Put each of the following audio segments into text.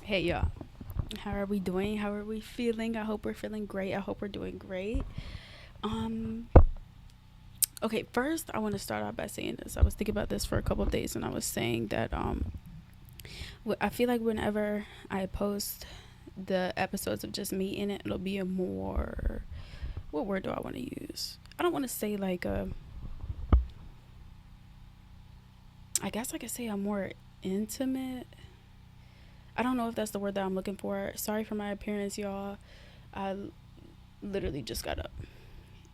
Hey y'all, how are we doing? How are we feeling? I hope we're feeling great. I hope we're doing great. Um, okay, first I want to start off by saying this. I was thinking about this for a couple of days, and I was saying that I feel like whenever I post the episodes of just me in it, it'll be a more, what word do I want to use? I don't want to say like a, I guess I could say a more intimate. I don't know if that's the word that I'm looking for. Sorry for my appearance, y'all. I literally just got up,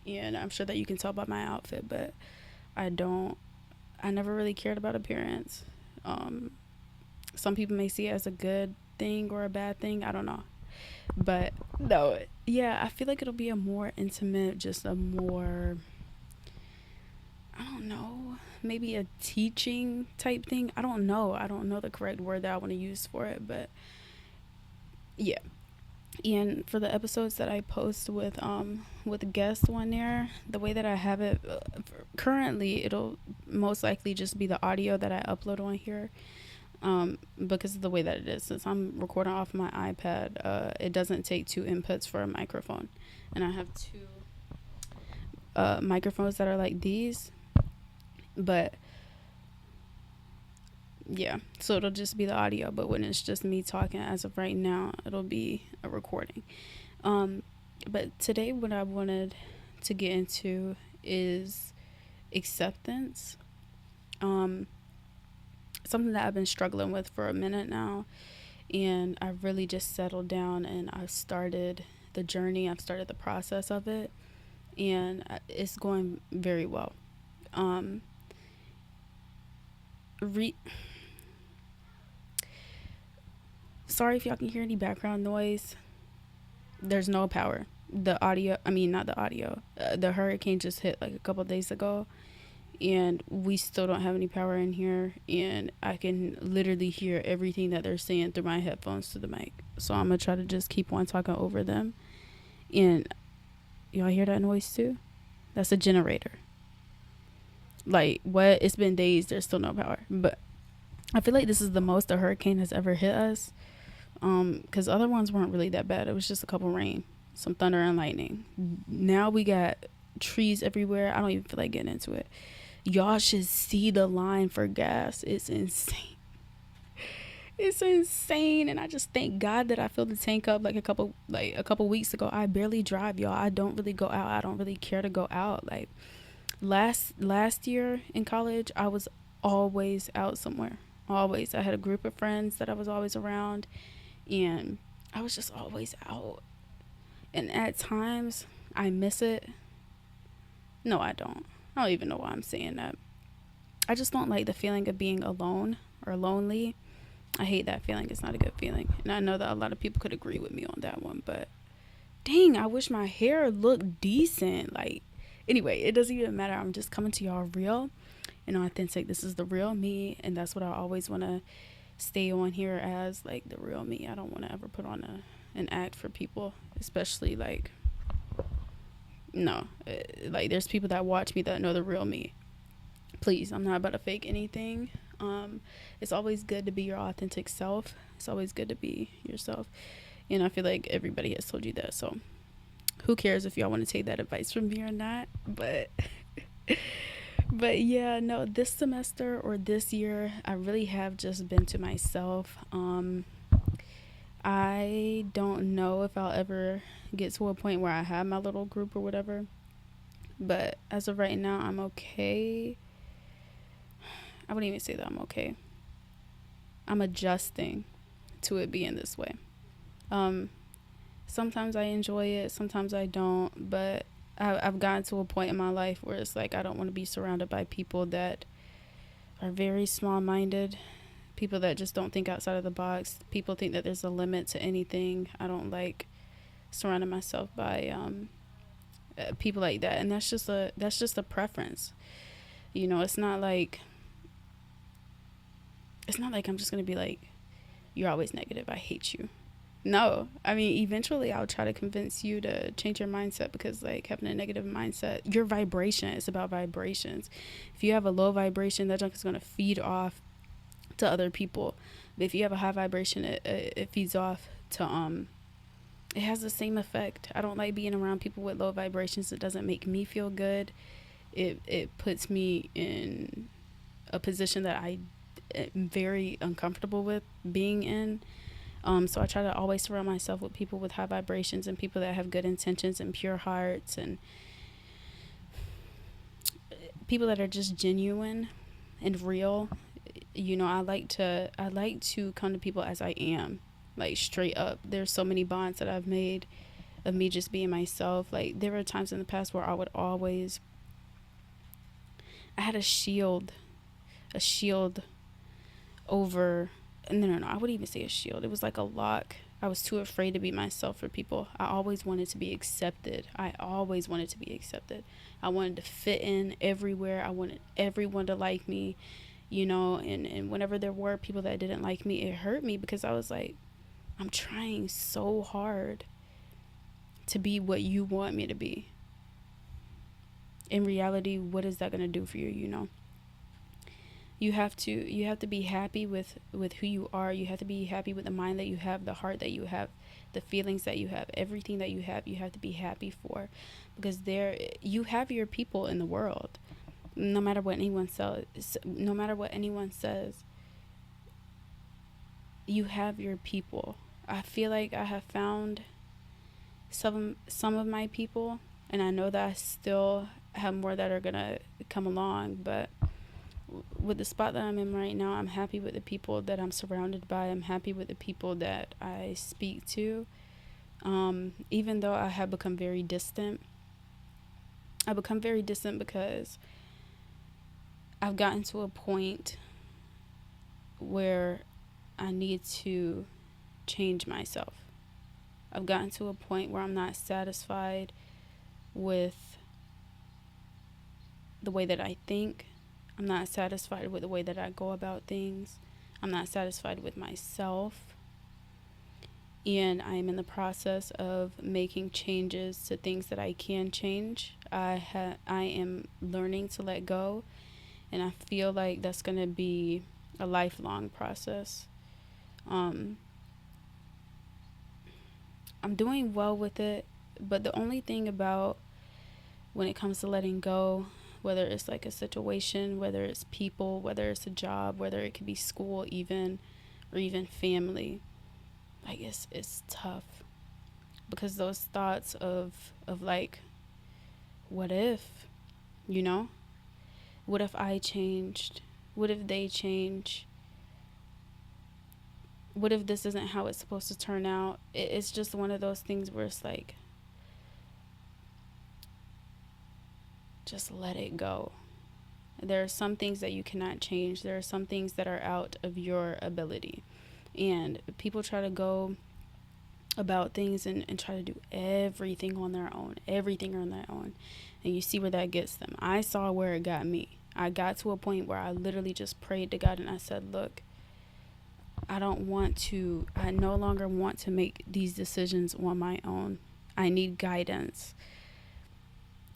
and I'm sure that you can tell by my outfit, but I don't. I never really cared about appearance. Um, some people may see it as a good thing or a bad thing. I don't know, but no, yeah, I feel like it'll be a more intimate, just a more. I don't know, maybe a teaching type thing. I don't know. I don't know the correct word that I want to use for it, but yeah. And for the episodes that I post with guests on there, the way that I have it currently, it'll most likely just be the audio that I upload on here. Because of the way that it is, since I'm recording off my iPad, it doesn't take two inputs for a microphone, and I have two microphones that are like these. But yeah, so it'll just be the audio. But when it's just me talking, as of right now, it'll be a recording. Um, but today, what I wanted to get into is acceptance. Um, Something that I've been struggling with for a minute now, and I've really just settled down and I've started the journey. I've started the process of it, and it's going very well. Um, re- Sorry if y'all can hear any background noise. There's no power. The audio, I mean, not the audio. The hurricane just hit like a couple of days ago, and we still don't have any power in here. And I can literally hear everything that they're saying through my headphones to the mic. So I'm gonna try to just keep on talking over them. And y'all hear that noise too? That's a generator. Like, what? It's been days. There's still no power. But I feel like this is the most a hurricane has ever hit us. Because other ones weren't really that bad. It was just a couple rain, some thunder and lightning. Now we got trees everywhere. I don't even feel like getting into it. Y'all should see the line for gas. It's insane. It's insane. And I just thank God that I filled the tank up like a couple weeks ago. I barely drive, y'all. I don't really go out. I don't really care to go out. Like last year in college, I was always out somewhere. Always. I had a group of friends that I was always around, and I was just always out. And at times I miss it. No, I don't. I don't even know why I'm saying that. I just don't like the feeling of being alone or lonely. I hate that feeling. It's not a good feeling. And I know that a lot of people could agree with me on that one, but dang, I wish my hair looked decent. Like, anyway, it doesn't even matter. I'm just coming to y'all real and authentic. This is the real me, and that's what I always want to stay on here as, like, the real me. I don't want to ever put on an act for people, especially like, no, like, there's people that watch me that know the real me. Please, I'm not about to fake anything. It's always good to be your authentic self. It's always good to be yourself, and I feel like everybody has told you that. So who cares if y'all want to take that advice from me or not? But yeah, no, this semester or this year, I really have just been to myself. I don't know if I'll ever get to a point where I have my little group or whatever, but as of right now, I'm okay. I wouldn't even say that I'm okay. I'm adjusting to it being this way. Um, Sometimes I enjoy it, sometimes I don't, but I've gotten to a point in my life where it's like I don't want to be surrounded by people that are very small minded, people that just don't think outside of the box, people think that there's a limit to anything. I don't like surrounding myself by people like that, and that's just a preference. It's not like I'm just gonna be like, you're always negative, I hate you. No, I mean, eventually I'll try to convince you to change your mindset, because, like, having a negative mindset, your vibration is about vibrations. If you have a low vibration, that junk is going to feed off to other people. But if you have a high vibration, it feeds off to it has the same effect. I don't like being around people with low vibrations. It doesn't make me feel good. It puts me in a position that I am very uncomfortable with being in. So I try to always surround myself with people with high vibrations and people that have good intentions and pure hearts and people that are just genuine and real. You know, I like to come to people as I am, like straight up. There's so many bonds that I've made of me just being myself. Like there were times in the past where I had a shield over, no, I wouldn't even say a shield. It was like a lock. I was too afraid to be myself for people. I always wanted to be accepted. I wanted to fit in everywhere. I wanted everyone to like me, you know, and whenever there were people that didn't like me, it hurt me because I was like, I'm trying so hard to be what you want me to be. In reality, what is that going to do for you, you know? You have to be happy with who you are. You have to be happy with the mind that you have, the heart that you have, the feelings that you have, everything that you have to be happy for, because you have your people in the world. No matter what anyone says, you have your people. I feel like I have found some of my people, and I know that I still have more that are gonna come along, but with the spot that I'm in right now, I'm happy with the people that I'm surrounded by. I'm happy with the people that I speak to. Even though I have become very distant, because I've gotten to a point where I need to change myself. I've gotten to a point where I'm not satisfied with the way that I think. I'm not satisfied with the way that I go about things. I'm not satisfied with myself. And I am in the process of making changes to things that I can change. I am learning to let go, and I feel like that's going to be a lifelong process. I'm doing well with it, but the only thing about when it comes to letting go, whether it's like a situation, whether it's people, whether it's a job, whether it could be school even, or even family, like it's tough, because those thoughts of like, what if, you know, what if I changed? What if they change? What if this isn't how it's supposed to turn out? It's just one of those things where it's like, just let it go. There are some things that you cannot change. There are some things that are out of your ability. And people try to go about things and try to do everything on their own. And you see where that gets them. I saw where it got me. I got to a point where I literally just prayed to God and I said, look, I no longer want to make these decisions on my own. I need guidance.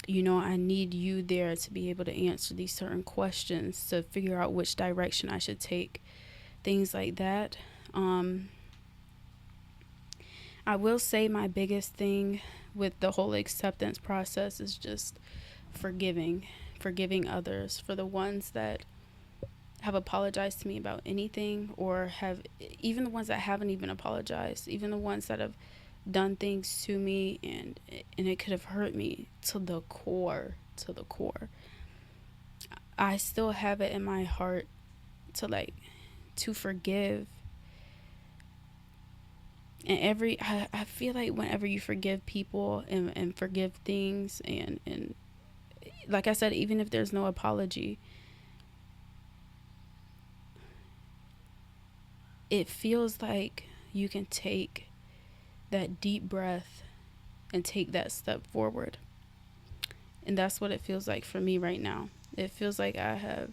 You know, I need you there to be able to answer these certain questions, to figure out which direction I should take, things like that. I will say my biggest thing with the whole acceptance process is just forgiving others, for the ones that have apologized to me about anything, or even the ones that haven't even apologized, even the ones that have done things to me and it could have hurt me to the core. I still have it in my heart to forgive. And I feel like whenever you forgive people and forgive things, and like I said, even if there's no apology, it feels like you can take that deep breath and take that step forward. And that's what it feels like for me right now. It feels like I have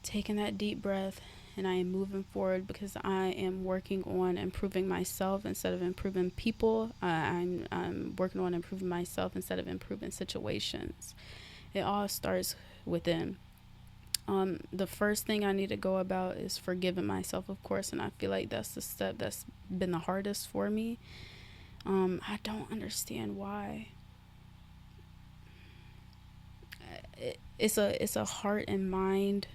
taken that deep breath and I am moving forward, because I am working on improving myself instead of improving people. I'm working on improving myself instead of improving situations. It all starts within. The first thing I need to go about is forgiving myself, of course, and I feel like that's the step that's been the hardest for me. I don't understand why. It's a heart and mind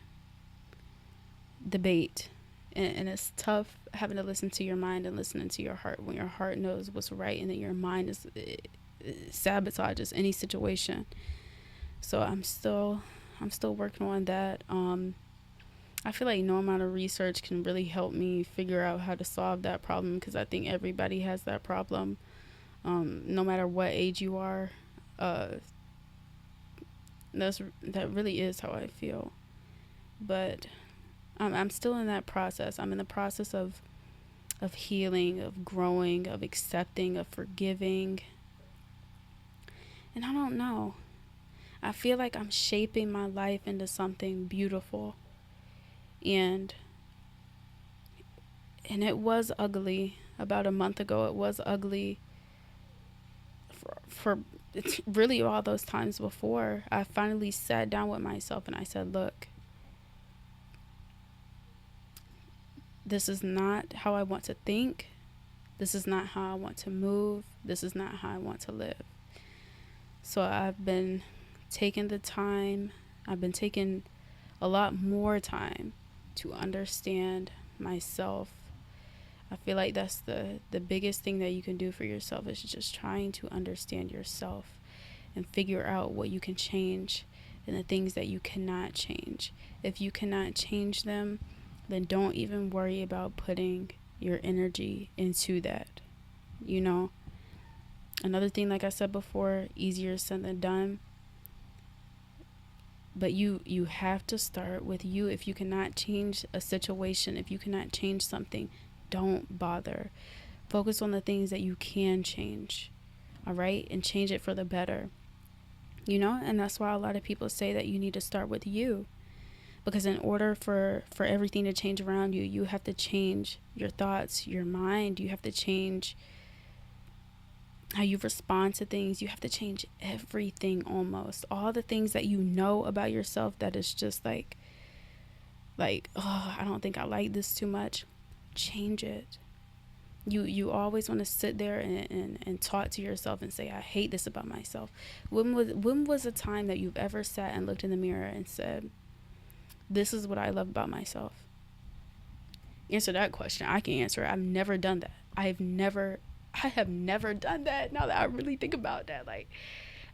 debate, and it's tough having to listen to your mind and listening to your heart when your heart knows what's right and then your mind it sabotages any situation. So I'm still working on that. I feel like no amount of research can really help me figure out how to solve that problem, because I think everybody has that problem, no matter what age you are. uh that really is how I feel. But I'm still in that process. I'm in the process of healing, of growing, of accepting, of forgiving. And I don't know. I feel like I'm shaping my life into something beautiful. And it was ugly about a month ago. It was ugly for it's really all those times before. I finally sat down with myself and I said, look, this is not how I want to think. This is not how I want to move. This is not how I want to live. So I've been taking the time. I've been taking a lot more time to understand myself. I feel like that's the biggest thing that you can do for yourself, is just trying to understand yourself and figure out what you can change and the things that you cannot change. If you cannot change them, then don't even worry about putting your energy into that. You know, another thing, like I said before, easier said than done. But you have to start with you. If you cannot change a situation, if you cannot change something, don't bother. Focus on the things that you can change, all right? And change it for the better, you know? And that's why a lot of people say that you need to start with you. Because in order for everything to change around you, you have to change your thoughts, your mind. You have to change how you respond to things. You have to change everything, almost. All the things that you know about yourself that is just like, oh, I don't think I like this too much. Change it. You always want to sit there and talk to yourself and say, I hate this about myself. When was a time that you've ever sat and looked in the mirror and said, this is what I love about myself? Answer that question. I can answer it. I've never done that. I have never done that. Now that I really think about that, like,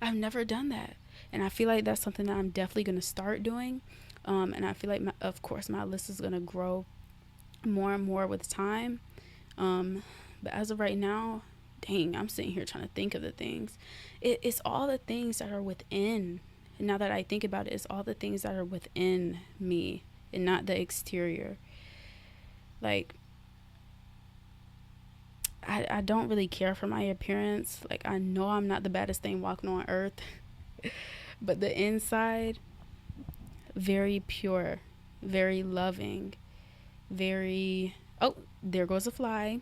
I've never done that. And I feel like that's something that I'm definitely going to start doing. And I feel like, of course, my list is going to grow more and more with time. But as of right now, dang, I'm sitting here trying to think of the things. It's all the things that are within. And now that I think about it, it's all the things that are within me and not the exterior. Like, I don't really care for my appearance. Like, I know I'm not the baddest thing walking on earth. But the inside, very pure, very loving, very... Oh, there goes a fly.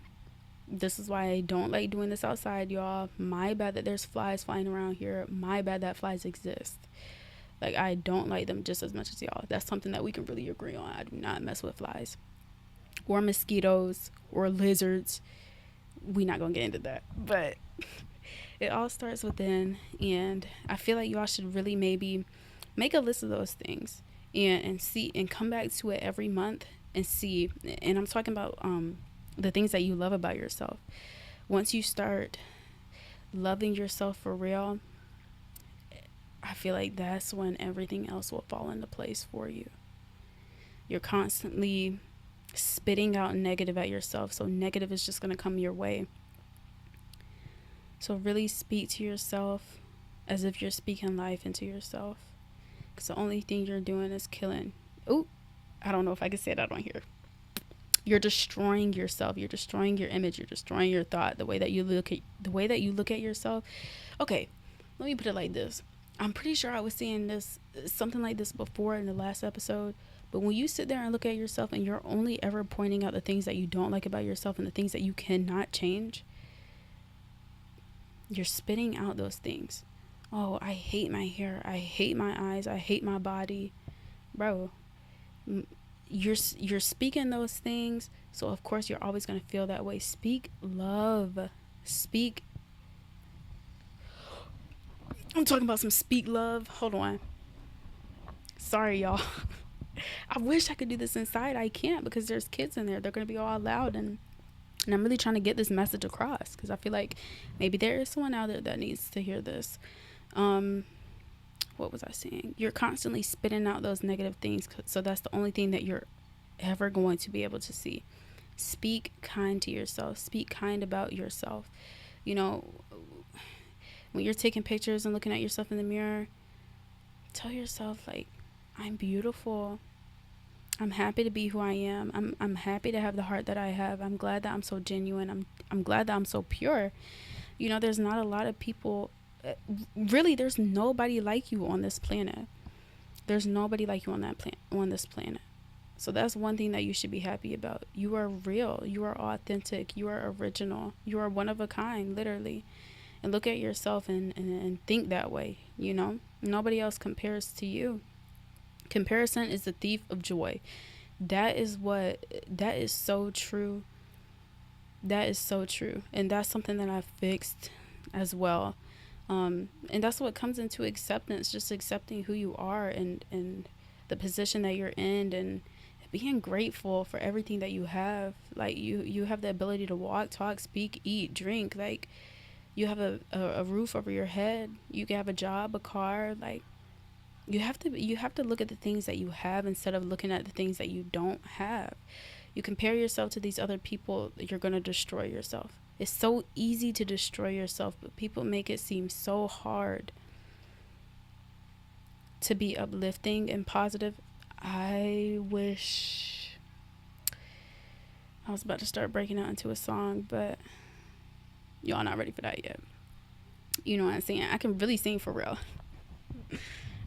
This is why I don't like doing this outside, y'all. My bad that there's flies flying around here. My bad that flies exist. Like, I don't like them just as much as y'all. That's something that we can really agree on. I do not mess with flies. Or mosquitoes. Or lizards. We not gonna get into that. But it all starts within. And I feel like y'all should really maybe make a list of those things. And see, and come back to it every month and see. And I'm talking about the things that you love about yourself. Once you start loving yourself for real, I feel like that's when everything else will fall into place for you. You're constantly spitting out negative at yourself, so negative is just going to come your way. So really speak to yourself as if you're speaking life into yourself, because the only thing you're doing is killing. Oh, I don't know if I can say that on here. You're destroying yourself. You're destroying your image. You're destroying your thought. The way that you look at yourself. Okay, let me put it like this. I'm pretty sure I was saying this, something like this before in the last episode. But when you sit there and look at yourself and you're only ever pointing out the things that you don't like about yourself and the things that you cannot change, you're spitting out those things. Oh, I hate my hair. I hate my eyes. I hate my body. Bro, You're speaking those things, so of course you're always going to feel that way. Speak love. Speak. I'm talking about some speak love. Hold on. Sorry, y'all. I wish I could do this inside. I can't because there's kids in there. They're going to be all loud, and I'm really trying to get this message across because I feel like maybe there is someone out there that needs to hear this. What was I saying? You're constantly spitting out those negative things, so that's the only thing that you're ever going to be able to see. Speak kind to yourself. Speak kind about yourself. You know, when you're taking pictures and looking at yourself in the mirror, tell yourself, like, I'm beautiful. I'm happy to be who I am. I'm happy to have the heart that I have. I'm glad that I'm so genuine. I'm glad that I'm so pure. You know, there's not a lot of people. Really, there's nobody like you on this planet. There's nobody like you on this planet. So that's one thing that you should be happy about. You are real. You are authentic. You are original. You are one of a kind, literally. And look at yourself and think that way, you know? Nobody else compares to you. Comparison is the thief of joy. That is so true. That is so true. And that's something that I've fixed as well. And that's what comes into acceptance, just accepting who you are and the position that you're in, and being grateful for everything that you have. Like you have the ability to walk, talk, speak, eat, drink. Like you have a roof over your head. You can have a job, a car. Like you have to look at the things that you have instead of looking at the things that you don't have. You compare yourself to these other people, you're going to destroy yourself. It's so easy to destroy yourself, but people make it seem so hard to be uplifting and positive. I wish I was about to start breaking out into a song, but y'all not ready for that yet. You know what I'm saying? I can really sing for real.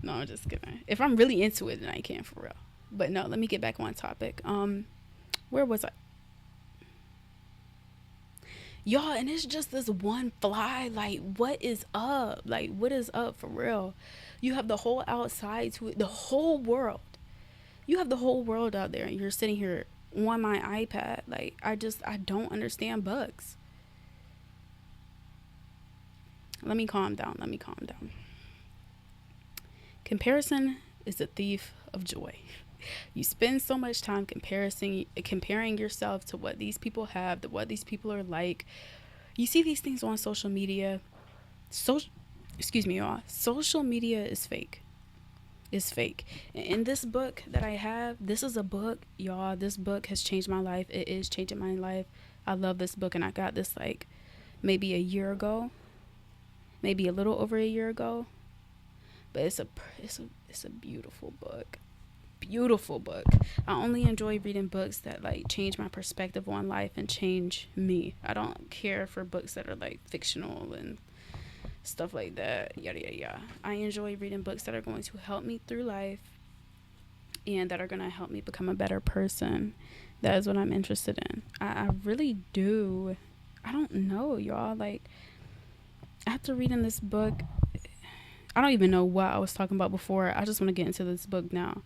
No, I'm just kidding. If I'm really into it, then I can for real. But no, let me get back on topic. Where was I? Y'all, and it's just this one fly. Like, what is up? Like, what is up for real? You have the whole outside to it, the whole world. You have the whole world out there, and you're sitting here on my iPad. Like, I don't understand bugs. Let me calm down. Comparison is a thief of joy. You spend so much time comparing yourself to what these people have, to what these people are like. You see these things on social media. Excuse me, y'all. Social media is fake. It's fake. In this book that I have, this is a book, y'all. This book has changed my life. It is changing my life. I love this book, and I got this like maybe a year ago, maybe a little over a year ago. But it's a beautiful book. Beautiful book. I only enjoy reading books that like change my perspective on life and change me. I don't care for books that are like fictional and stuff like that. Yada yada yada. I enjoy reading books that are going to help me through life and that are going to help me become a better person. That is what I'm interested in. I really do. I don't know, y'all. Like, after reading this book, I don't even know what I was talking about before. I just want to get into this book now.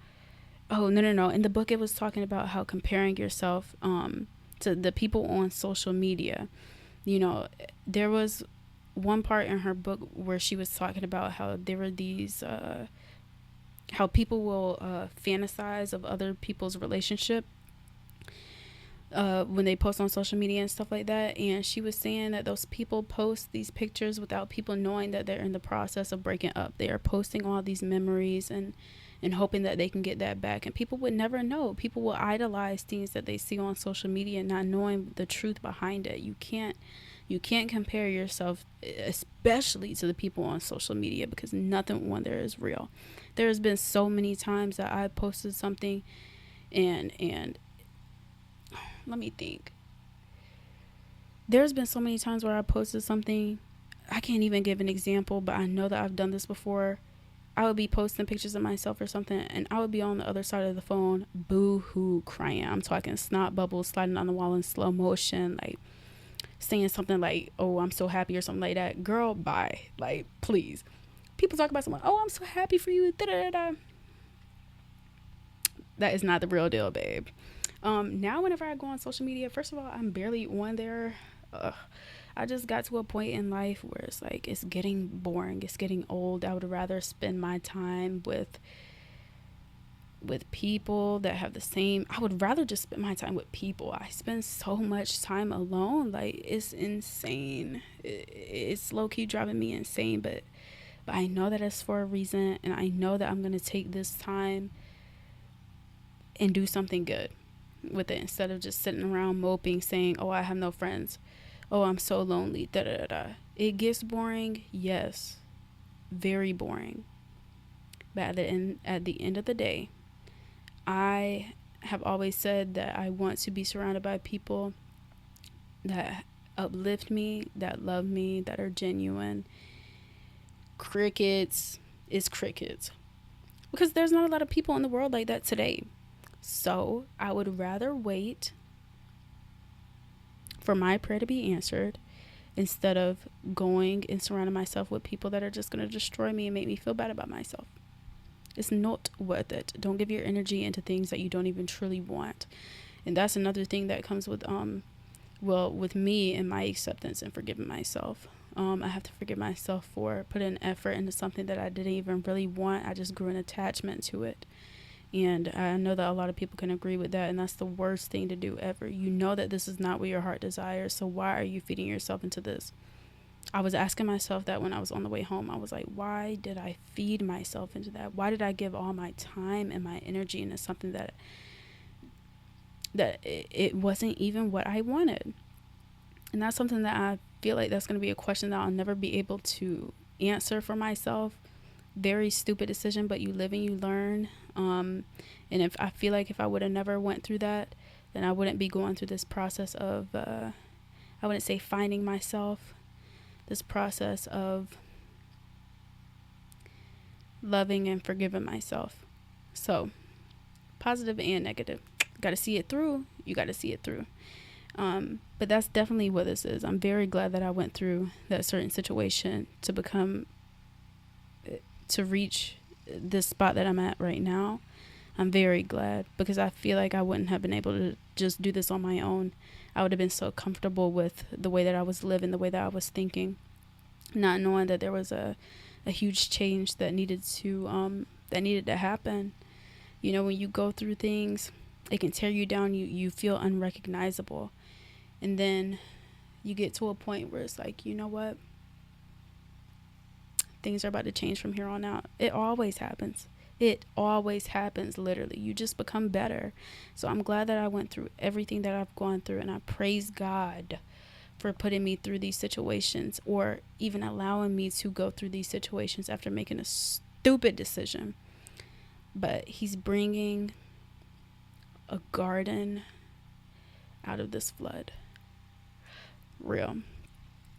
Oh, no. In the book, it was talking about how comparing yourself to the people on social media. You know, there was one part in her book where she was talking about how there were these, how people will fantasize of other people's relationship when they post on social media and stuff like that. And she was saying that those people post these pictures without people knowing that they're in the process of breaking up. They are posting all these memories and hoping that they can get that back. And people would never know. People will idolize things that they see on social media, not knowing the truth behind it. You can't compare yourself, especially to the people on social media, because nothing on there is real. There has been so many times that I posted something and let me think. There's been so many times where I posted something. I can't even give an example, but I know that I've done this before. I would be posting pictures of myself or something, and I would be on the other side of the phone, boo-hoo, crying. I'm talking snot bubbles sliding on the wall in slow motion, like saying something like, oh, I'm so happy or something like that. Girl, bye. Like, please. People talk about someone, oh, I'm so happy for you. Da-da-da-da. That is not the real deal, babe. Now whenever I go on social media, first of all, I'm barely on there. Ugh. I just got to a point in life where it's like it's getting boring, it's getting old. I would rather spend my time with people that have the same. I would rather just spend my time with people. I spend so much time alone, like it's insane. It's low-key driving me insane, but I know that it's for a reason, and I know that I'm going to take this time and do something good with it instead of just sitting around moping saying, oh, I have no friends, oh, I'm so lonely, da da da. It gets boring, yes, very boring, but at the end of the day, I have always said that I want to be surrounded by people that uplift me, that love me, that are genuine. Crickets is crickets, because there's not a lot of people in the world like that today. So I would rather wait for my prayer to be answered instead of going and surrounding myself with people that are just going to destroy me and make me feel bad about myself. It's not worth it. Don't give your energy into things that you don't even truly want. And that's another thing that comes with with me and my acceptance and forgiving myself. I have to forgive myself for putting effort into something that I didn't even really want. I just grew an attachment to it. And I know that a lot of people can agree with that. And that's the worst thing to do ever. You know that this is not what your heart desires. So why are you feeding yourself into this? I was asking myself that when I was on the way home. I was like, why did I feed myself into that? Why did I give all my time and my energy into something that it wasn't even what I wanted? And that's something that I feel like that's going to be a question that I'll never be able to answer for myself. Very stupid decision, but you live and you learn. And if I feel like if I would have never went through that, then I wouldn't be going through this process of, I wouldn't say finding myself, this process of loving and forgiving myself. So positive and negative, got to see it through. You got to see it through. But that's definitely what this is. I'm very glad that I went through that certain situation to reach this spot that I'm at right now. I'm very glad, because I feel like I wouldn't have been able to just do this on my own. I would have been so comfortable with the way that I was living, the way that I was thinking, not knowing that there was a huge change that needed to happen. You know, when you go through things, it can tear you down. You feel unrecognizable. And then you get to a point where it's like, you know what? Things are about to change from here on out. It always happens. It always happens, literally. You just become better. So I'm glad that I went through everything that I've gone through, and I praise God for putting me through these situations, or even allowing me to go through these situations after making a stupid decision. But he's bringing a garden out of this flood. Real.